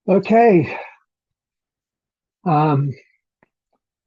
Okay, um,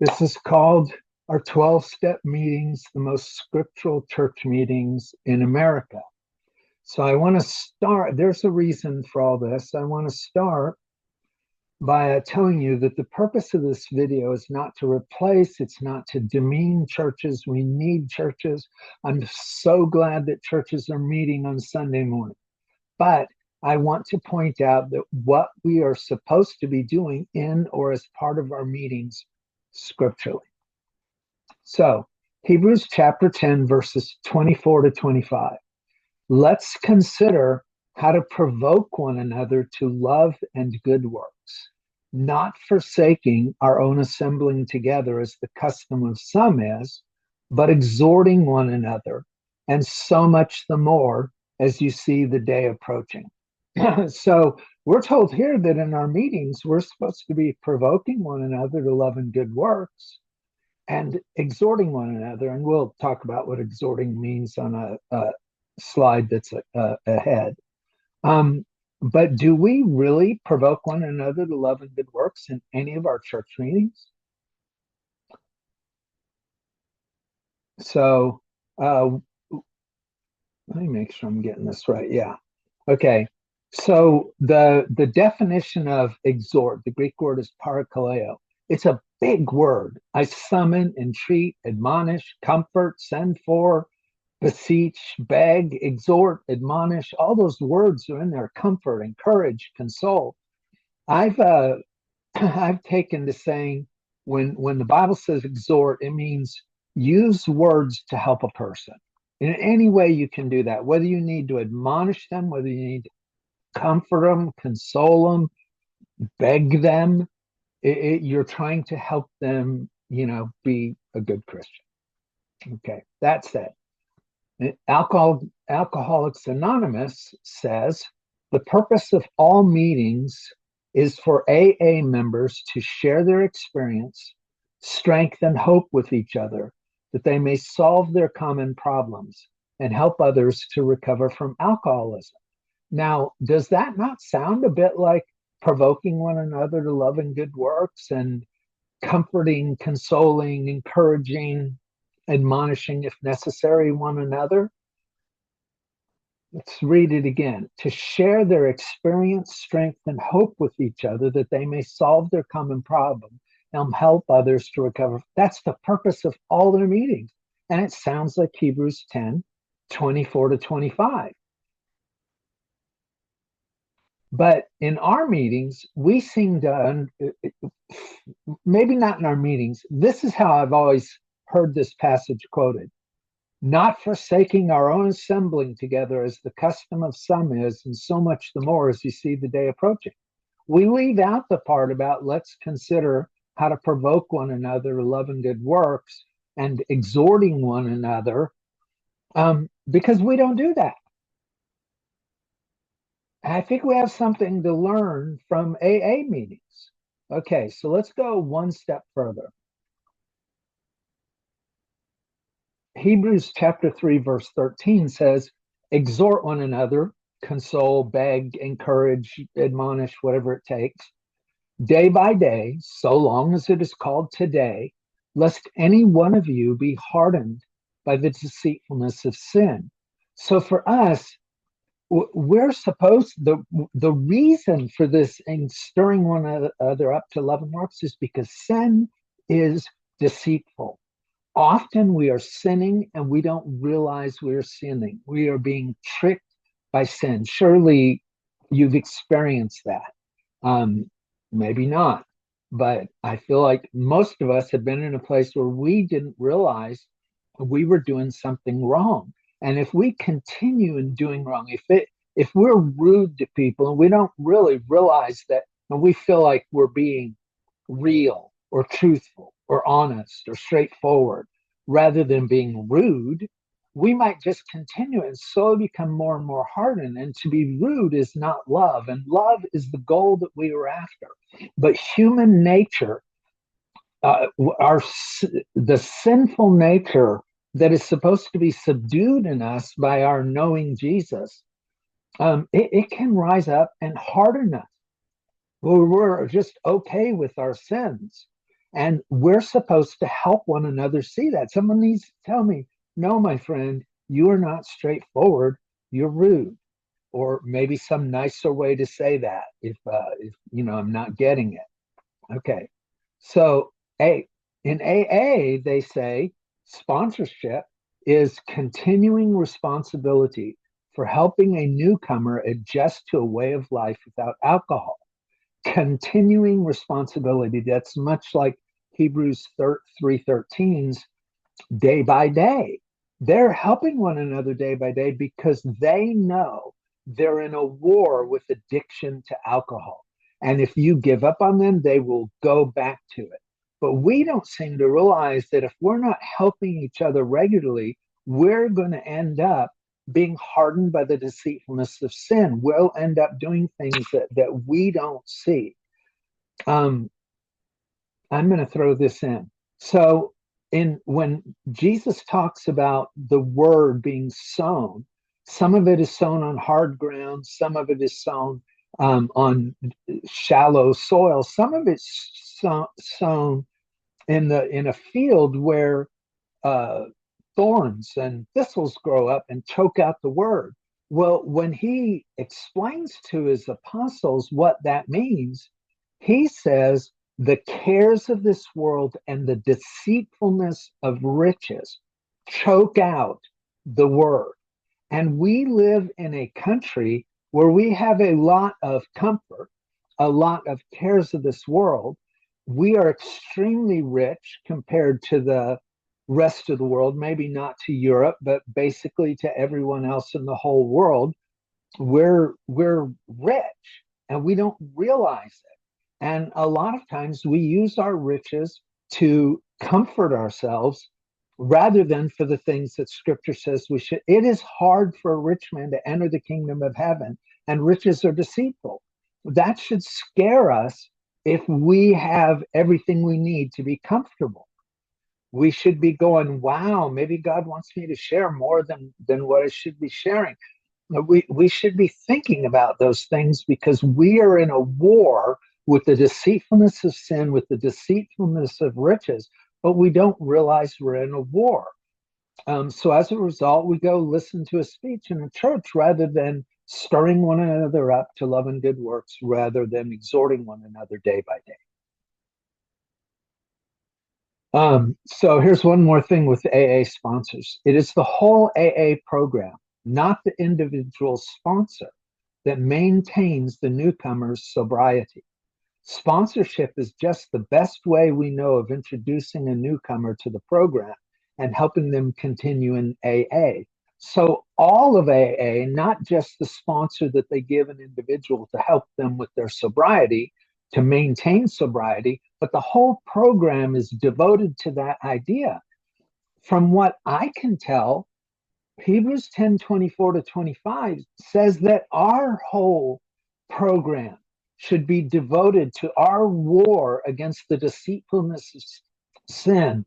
this is called our 12-step meetings, the most scriptural church meetings in America. So I want to start, there's a reason for all this. I want to start by telling you that the purpose of this video is not to replace, it's not to demean churches. We need churches. I'm so glad that churches are meeting on Sunday morning. But I want to point out that what we are supposed to be doing in or as part of our meetings scripturally. So, Hebrews chapter 10, verses 24 to 25. Let's consider how to provoke one another to love and good works, not forsaking our own assembling together as the custom of some is, but exhorting one another, and so much the more as you see the day approaching. So we're told here that in our meetings, we're supposed to be provoking one another to love and good works and exhorting one another. And we'll talk about what exhorting means on a slide that's ahead. But do we really provoke one another to love and good works in any of our church meetings? So let me make sure I'm getting this right. Yeah. Okay. So the definition of exhort, the Greek word is parakaleo. It's a big word. I summon, entreat, admonish, comfort, send for, beseech, beg, exhort, admonish. All those words are in there: comfort, encourage, console. I've I've taken to saying when the Bible says exhort, it means use words to help a person. In any way you can do that, whether you need to admonish them, whether you need to comfort them, console them, beg them, you're trying to help them, be a good Christian. Okay, that said, Alcoholics Anonymous says the purpose of all meetings is for AA members to share their experience, strength, and hope with each other, that they may solve their common problems and help others to recover from alcoholism. Now, does that not sound a bit like provoking one another to love and good works and comforting, consoling, encouraging, admonishing, if necessary, one another? Let's read it again. To share their experience, strength, and hope with each other that they may solve their common problem and help others to recover. That's the purpose of all their meetings. And it sounds like Hebrews 10, 24 to 25. But in our meetings, we seem to, maybe not in our meetings, this is how I've always heard this passage quoted: not forsaking our own assembling together as the custom of some is, and so much the more as you see the day approaching. We leave out the part about let's consider how to provoke one another to love and good works and exhorting one another, because we don't do that. I think we have something to learn from AA meetings. Okay, so let's go one step further. Hebrews chapter 3, verse 13 says, exhort one another, console, beg, encourage, admonish, whatever it takes, day by day, so long as it is called today, lest any one of you be hardened by the deceitfulness of sin. So for us, we're supposed, the reason for this and stirring one another up to love and works is because sin is deceitful. Often we are sinning and we don't realize we're sinning. We are being tricked by sin. Surely you've experienced that. Maybe not, but I feel like most of us have been in a place where we didn't realize we were doing something wrong. And if we continue in doing wrong, if we're rude to people and we don't really realize that, and we feel like we're being real or truthful or honest or straightforward rather than being rude, we might just continue and slowly become more and more hardened. And to be rude is not love, and love is the goal that we are after. But human nature, the sinful nature that is supposed to be subdued in us by our knowing Jesus, it can rise up and harden us. we're just okay with our sins. And we're supposed to help one another see that. Someone needs to tell me, no, my friend, you are not straightforward. You're rude. Or maybe some nicer way to say that if I'm not getting it. Okay. So in AA, they say sponsorship is continuing responsibility for helping a newcomer adjust to a way of life without alcohol. Continuing responsibility. That's much like Hebrews 3:13's day by day. They're helping one another day by day because they know they're in a war with addiction to alcohol. And if you give up on them, they will go back to it. But we don't seem to realize that if we're not helping each other regularly, we're going to end up being hardened by the deceitfulness of sin. We'll end up doing things that we don't see. I'm going to throw this in. So, when Jesus talks about the word being sown, some of it is sown on hard ground, some of it is sown on shallow soil, some of it's sown in a field where uh, thorns and thistles grow up and choke out the word. Well, when he explains to his apostles what that means, he says, the cares of this world and the deceitfulness of riches choke out the word. And we live in a country where we have a lot of comfort, a lot of cares of this world. We are extremely rich compared to the rest of the world, maybe not to Europe, but basically to everyone else in the whole world. We're rich and we don't realize it. And a lot of times we use our riches to comfort ourselves rather than for the things that scripture says we should. It is hard for a rich man to enter the kingdom of heaven, and riches are deceitful. That should scare us if we have everything we need to be comfortable. We should be going, wow, maybe God wants me to share more than what I should be sharing. We should be thinking about those things because we are in a war with the deceitfulness of sin, with the deceitfulness of riches, but we don't realize we're in a war. So as a result, we go listen to a speech in a church rather than stirring one another up to love and good works, rather than exhorting one another day by day. So here's one more thing with AA sponsors. It is the whole AA program, not the individual sponsor, that maintains the newcomer's sobriety. Sponsorship is just the best way we know of introducing a newcomer to the program and helping them continue in AA. So all of AA, not just the sponsor that they give an individual to help them with their sobriety, to maintain sobriety, but the whole program is devoted to that idea. From what I can tell, Hebrews 10:24-25 says that our whole program should be devoted to our war against the deceitfulness of sin,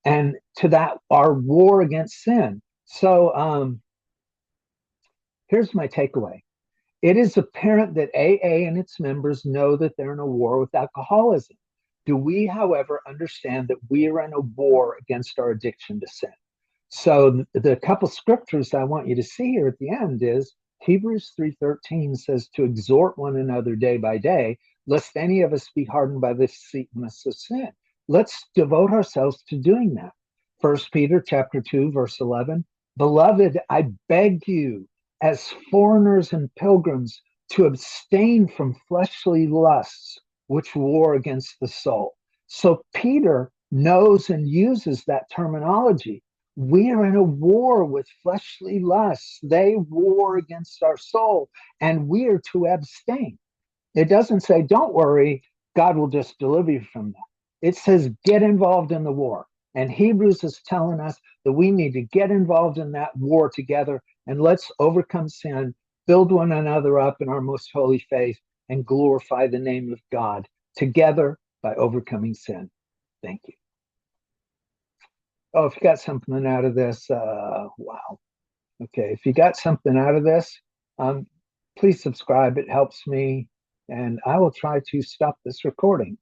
and to that, our war against sin. So here's my takeaway. It is apparent that AA and its members know that they're in a war with alcoholism. Do we, however, understand that we are in a war against our addiction to sin? So the couple scriptures I want you to see here at the end is Hebrews 3:13 says to exhort one another day by day, lest any of us be hardened by the deceitfulness of sin. Let's devote ourselves to doing that. 1 Peter chapter 2, verse 11, beloved, I beg you as foreigners and pilgrims to abstain from fleshly lusts which war against the soul. So Peter knows and uses that terminology. We are in a war with fleshly lusts. They war against our soul, and we are to abstain. It doesn't say, don't worry, God will just deliver you from that. It says, get involved in the war. And Hebrews is telling us that we need to get involved in that war together, and let's overcome sin, build one another up in our most holy faith, and glorify the name of God together by overcoming sin. Thank you. Oh, if you got something out of this, wow. Okay, if you got something out of this, please subscribe. It helps me and I will try to stop this recording.